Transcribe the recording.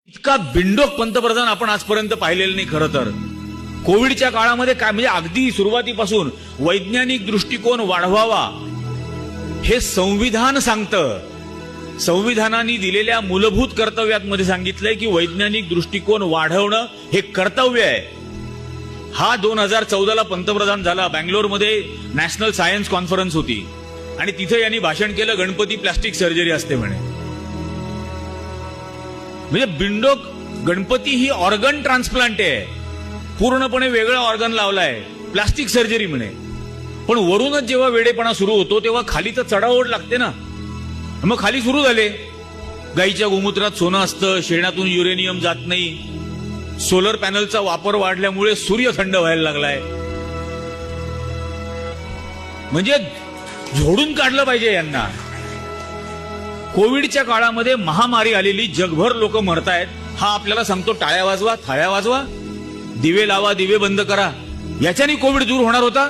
इतका बिंडोक पंतप्रधान आपण आजपर्यंत पाहिलेलं नाही. खरं तर कोविडच्या काळामध्ये काय म्हणजे अगदी सुरुवातीपासून वैज्ञानिक दृष्टिकोन वाढवावा हे संविधान सांगतं. संविधानाने दिलेल्या मूलभूत कर्तव्यामध्ये सांगितलंय की वैज्ञानिक दृष्टिकोन वाढवणं हे कर्तव्य आहे. हा 2014ला पंतप्रधान झाला. बँगलोरमध्ये नॅशनल सायन्स कॉन्फरन्स होती आणि तिथे यांनी भाषण केलं, गणपती प्लास्टिक सर्जरी असते म्हणे. म्हणजे बिंडोक गणपती ही ऑर्गन ट्रान्सप्लांट आहे, पूर्णपणे वेगळं ऑर्गन लावलाय, प्लास्टिक सर्जरी म्हणे. पण वरूनच जेव्हा वेडेपणा सुरू होतो तेव्हा खाली तर चढाओढ लागते ना. मग खाली सुरू झाले, गाईच्या गोमूत्रात सोनं असतं, शेणातून युरेनियम जात नाही, सोलर पॅनलचा वापर वाढल्यामुळे सूर्य थंड व्हायला लागलाय. म्हणजे झोडून काढलं पाहिजे यांना. कोविडच्या काळामध्ये महामारी आलेली, जगभर लोक मरतायत, हा आपल्याला सांगतो टाळ्या वाजवा, थाळ्या वाजवा, दिवे लावा, दिवे बंद करा. याच्याने कोविड दूर होणार होता?